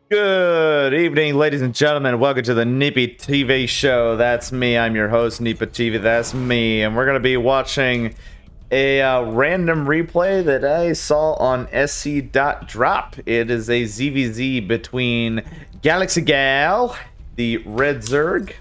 Good evening, ladies and gentlemen. Welcome to the Nippy TV show. That's me. I'm your host, Nippy TV. That's me. And we're going to be watching a random replay that I saw on SC.drop. It is a ZvZ between galaxygal, the red Zerg,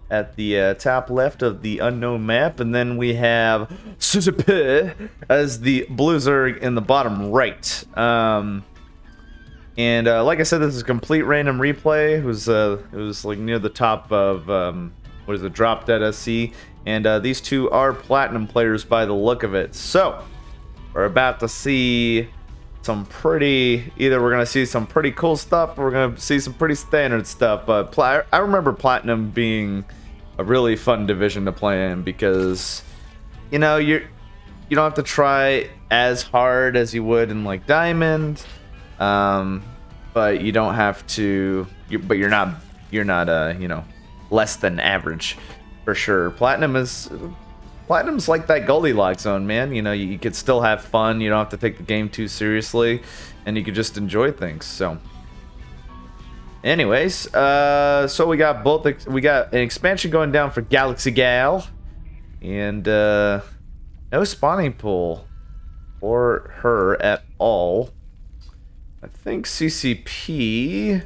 at the top left of the unknown map. And then we have CCP as the blue Zerg in the bottom right. And like I said, this is a complete random replay. It was like near the top of what is it, drop dead SC, and these two are platinum players by the look of it. So we're about to see some pretty. Either we're gonna see some pretty cool stuff, or we're gonna see some pretty standard stuff. But I remember platinum being a really fun division to play in because you know you don't have to try as hard as you would in like diamond. But you don't have to. But you're not. Less than average, for sure. Platinum's like that Goldilocks zone, man. You know, you could still have fun. You don't have to take the game too seriously, and you could just enjoy things. So, anyways, so we got an expansion going down for galaxygal, and no spawning pool for her at all. I think CCP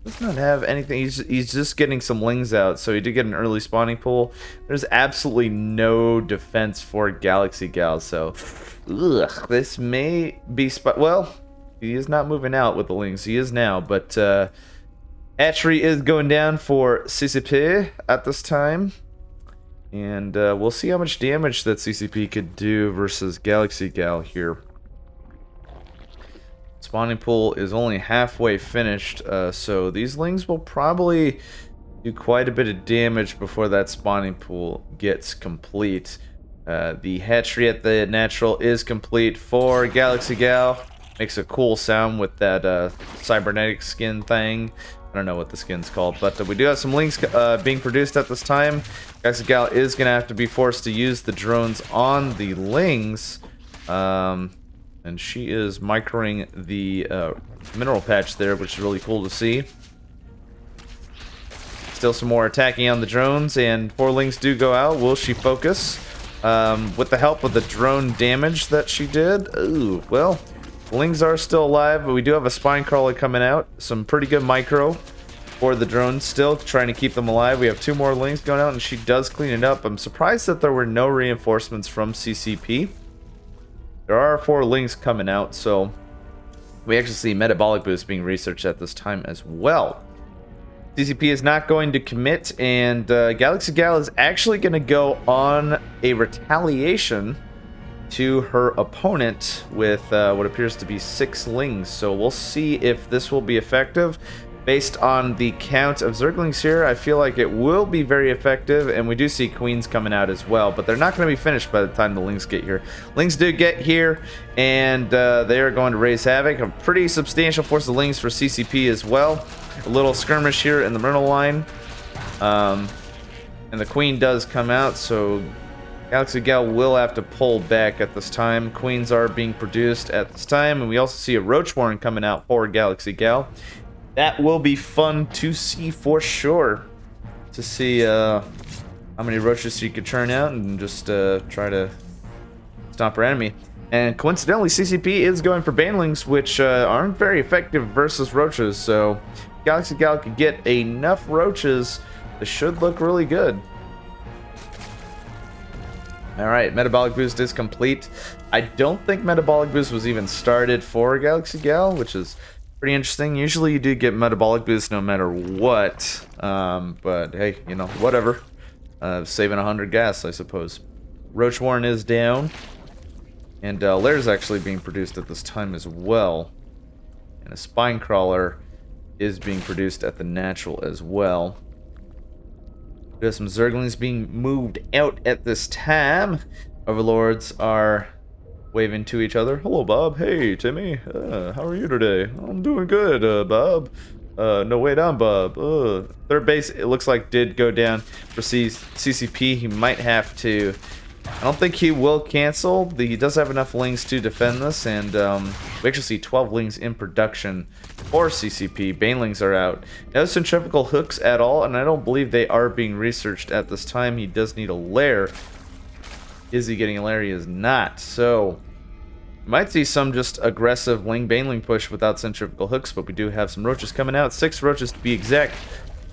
does not have anything. He's just getting some lings out, so he did get an early spawning pool. There's absolutely no defense for galaxygal, so this may be well, he is not moving out with the lings. He is now, but hatchery is going down for CCP at this time, and we'll see how much damage that CCP could do versus galaxygal here. Spawning pool is only halfway finished, so these lings will probably do quite a bit of damage before that spawning pool gets complete. The hatchery at the natural is complete for galaxygal. Makes a cool sound with that cybernetic skin thing. I don't know what the skin's called, but we do have some lings being produced at this time. Galaxygal is going to have to be forced to use the drones on the lings. And she is microing the mineral patch there, which is really cool to see. Still some more attacking on the drones, and 4 lings do go out. Will she focus? With the help of the drone damage that she did. Ooh, well, lings are still alive, but we do have a spine crawler coming out. Some pretty good micro for the drones, still trying to keep them alive. We have 2 more lings going out, and she does clean it up. I'm surprised that there were no reinforcements from CCP. There are 4 lings coming out, so we actually see metabolic boost being researched at this time as well. CCP is not going to commit, and galaxygal is actually going to go on a retaliation to her opponent with what appears to be 6 lings. So we'll see if this will be effective. Based on the count of Zerglings here, I feel like it will be very effective, and we do see queens coming out as well, but they're not going to be finished by the time the lings get here. Lings do get here, and they are going to raise havoc. A pretty substantial force of lings for CCP as well. A little skirmish here in the middle line, and the queen does come out, so galaxygal will have to pull back at this time. Queens are being produced at this time, and we also see a roach warren coming out for galaxygal. That will be fun to see for sure. To see how many roaches she could churn out and just try to stop her enemy. And coincidentally, CCP is going for banelings, which aren't very effective versus roaches. So galaxygal could get enough roaches. This should look really good. Alright, metabolic boost is complete. I don't think metabolic boost was even started for galaxygal, which is pretty interesting. Usually you do get metabolic boost no matter what, but hey, you know, whatever. Saving 100 gas, I suppose. Roach Warren is down, and Lair's actually being produced at this time as well. And a spine crawler is being produced at the natural as well. We have some Zerglings being moved out at this time. Overlords are waving to each other. Hello, Bob. Hey, Timmy. How are you today? I'm doing good, Bob. No way down, Bob. Third base, it looks like, did go down for CCP. He might have to. I don't think he will cancel. He does have enough lings to defend this, and we actually see 12 lings in production for CCP. Banelings are out. No centrifugal hooks at all, and I don't believe they are being researched at this time. He does need a lair. Is he getting a lair? He is not. So, you might see some just aggressive Baneling push without centrifugal hooks, but we do have some roaches coming out. 6 roaches to be exact.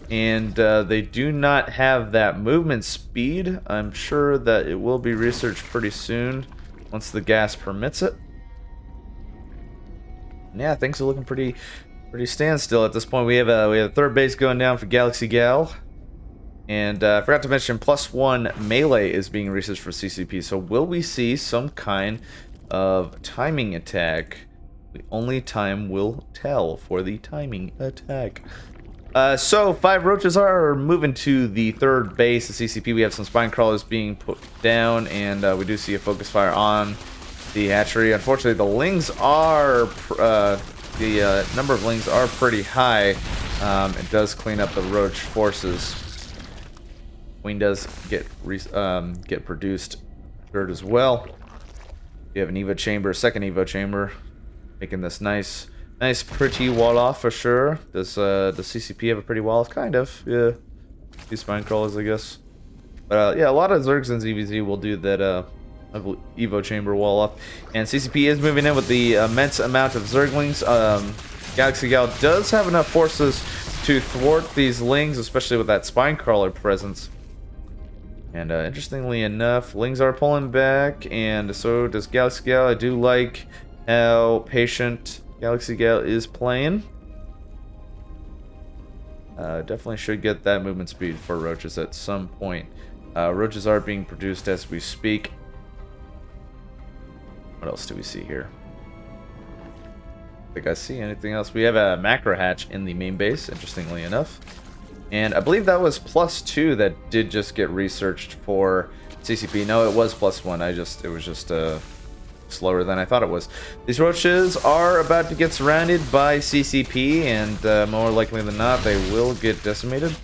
And they do not have that movement speed. I'm sure that it will be researched pretty soon once the gas permits it. Yeah, things are looking pretty standstill at this point. We have a third base going down for galaxygal. And I forgot to mention, +1 melee is being researched for CCP. So will we see some kind of timing attack? Only time will tell for the timing attack. So 5 roaches are moving to the third base. The CCP, we have some spine crawlers being put down, and we do see a focus fire on the hatchery. Unfortunately, the lings are the number of lings are pretty high. It does clean up the roach forces. Queen does get produced third as well. We have an Evo chamber, second Evo chamber, making this nice pretty wall off for sure. Does the CCP have a pretty wall off? Kind of, yeah. These spine crawlers, I guess. But yeah, a lot of Zergs and ZvZ will do that Evo chamber wall off. And CCP is moving in with the immense amount of Zerglings. galaxygal does have enough forces to thwart these lings, especially with that spine crawler presence. And interestingly enough, lings are pulling back, and so does galaxygal. I do like how patient galaxygal is playing. Definitely should get that movement speed for roaches at some point. Roaches are being produced as we speak. What else do we see here? I think I see anything else. We have a macro hatch in the main base, interestingly enough. And I believe that was +2 that did just get researched for CCP. No, it was +1. It was just slower than I thought it was. These roaches are about to get surrounded by CCP, and more likely than not, they will get decimated.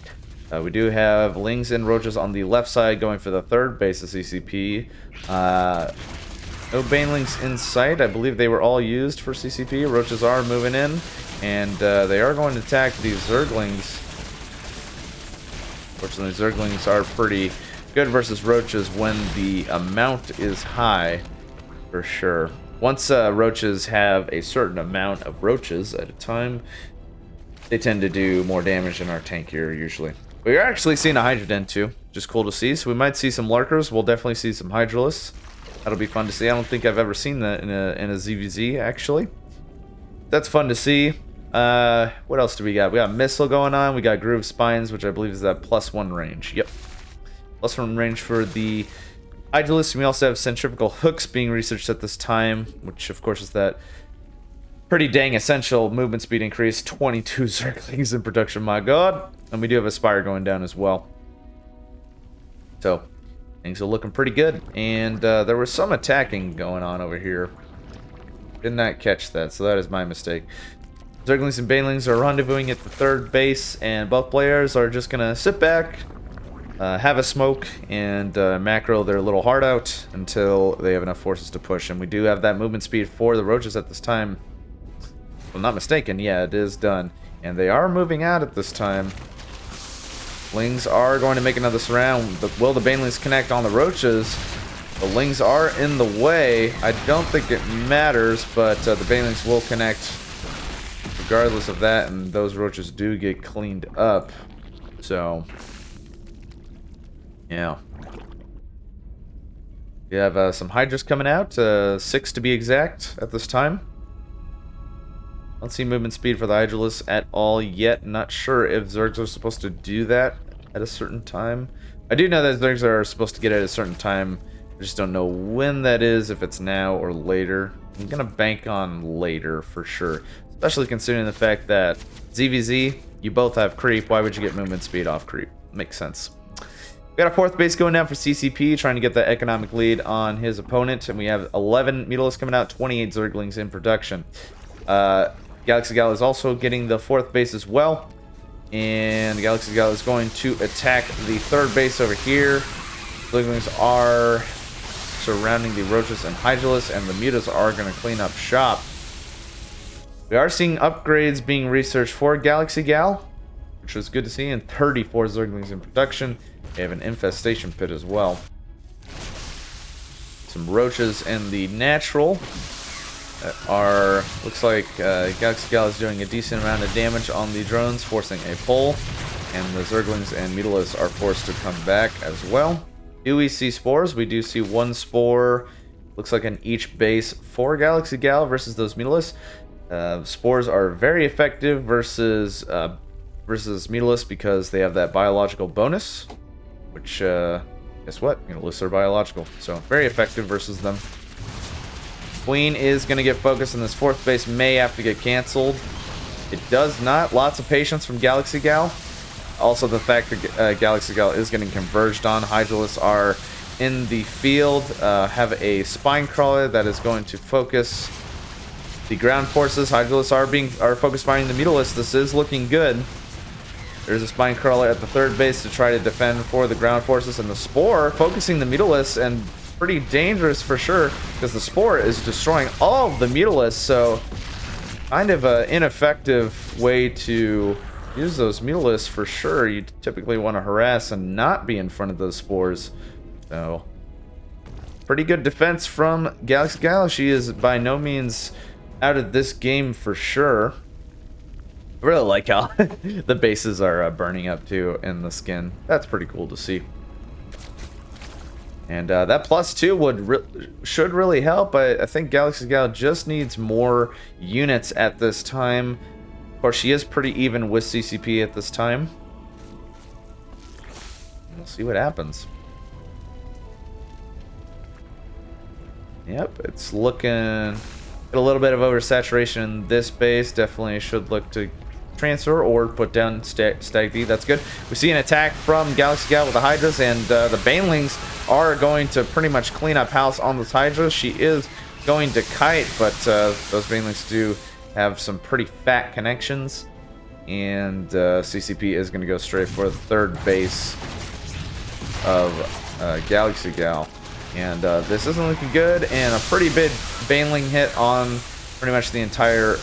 We do have lings and roaches on the left side going for the third base of CCP. No banelings in sight. I believe they were all used for CCP. Roaches are moving in, and they are going to attack these Zerglings. Fortunately, Zerglings are pretty good versus roaches when the amount is high, for sure. Once roaches have a certain amount of roaches at a time, they tend to do more damage than our tank here, usually. We are actually seeing a Hydroden too, just cool to see. So we might see some Lurkers. We'll definitely see some Hydralisks. That'll be fun to see. I don't think I've ever seen that in a ZvZ, actually. That's fun to see. What else do we got? We got Missile going on. We got Groove Spines, which I believe is that +1 range. Yep. +1 range for the Hydralisk. We also have centrifugal hooks being researched at this time, which of course is that pretty dang essential movement speed increase. 22 Zerglings in production, my god. And we do have a Spire going down as well. So, things are looking pretty good. And there was some attacking going on over here. Did not catch that, so that is my mistake. Zerglings and Banelings are rendezvousing at the third base, and both players are just going to sit back, have a smoke, and macro their little heart out until they have enough forces to push. And we do have that movement speed for the roaches at this time. If I'm not mistaken, yeah, it is done. And they are moving out at this time. Lings are going to make another surround. Will the Banelings connect on the roaches? The Lings are in the way. I don't think it matters, but the Banelings will connect regardless of that, and those roaches do get cleaned up. So, yeah. We have some Hydras coming out, 6 to be exact at this time. Don't see movement speed for the Hydralisks at all yet. Not sure if Zergs are supposed to do that at a certain time. I do know that Zergs are supposed to get it at a certain time. I just don't know when that is, if it's now or later. I'm gonna bank on later for sure. Especially considering the fact that ZvZ, you both have creep. Why would you get movement speed off creep? Makes sense. We got a fourth base going down for CCP, trying to get that economic lead on his opponent. And we have 11 Mutilisks coming out, 28 Zerglings in production. galaxygal is also getting the fourth base as well. And galaxygal is going to attack the third base over here. Zerglings are surrounding the roaches and Hydralisks, and the Mutas are going to clean up shop. We are seeing upgrades being researched for galaxygal, which was good to see, and 34 Zerglings in production. We have an infestation pit as well. Some roaches and the natural are, looks like galaxygal is doing a decent amount of damage on the drones, forcing a pull, and the Zerglings and Mutalisks are forced to come back as well. Do we see spores? We do see one spore, looks like in each base for galaxygal versus those Mutalisks. Spores are very effective versus Mutalisks because they have that biological bonus, which, guess what? Mutalisks are biological, so very effective versus them. Queen is going to get focused, and this 4th base may have to get canceled. It does not. Lots of patience from galaxygal. Also, the fact that galaxygal is getting converged on. Hydralisks are in the field, have a spine crawler that is going to focus the ground forces. Hydralisks are focus finding the Mutalisks. This is looking good. There's a spine crawler at the 3rd base to try to defend for the ground forces, and the spore focusing the Mutalisks, and pretty dangerous for sure because the spore is destroying all of the Mutalisks. So kind of an ineffective way to use those Mutalisks for sure. You typically want to harass and not be in front of those spores. So pretty good defense from galaxygal. She is by no means out of this game for sure. I really like how the bases are burning up too in the skin. That's pretty cool to see. And that +2 should really help. I think galaxygal just needs more units at this time. Of course, she is pretty even with CCP at this time. We'll see what happens. Yep, it's looking a little bit of oversaturation in this base. Definitely should look to transfer or put down Stag D. That's good. We see an attack from galaxygal with the Hydras, and the Banelings are going to pretty much clean up house on this Hydra. She is going to kite, but those Banelings do have some pretty fat connections, and CCP is going to go straight for the 3rd base of galaxygal. And this isn't looking good, and a pretty big Baneling hit on pretty much the entire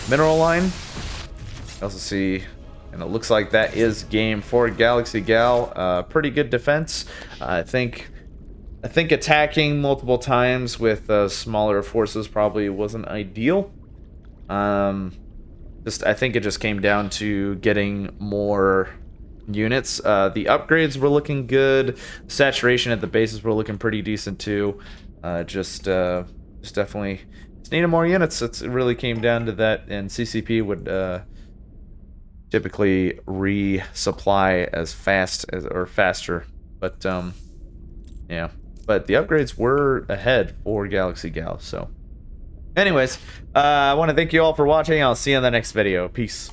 mineral line. I also see, and it looks like that is game for galaxygal. Pretty good defense. I think attacking multiple times with smaller forces probably wasn't ideal. I think it just came down to getting more units. The upgrades were looking good. Saturation at the bases were looking pretty decent too. Just definitely needed more units. It really came down to that, and CCP would typically resupply as fast as, or faster, but yeah, but the upgrades were ahead for galaxygal. So anyways, I want to thank you all for watching. I'll see you in the next video. Peace.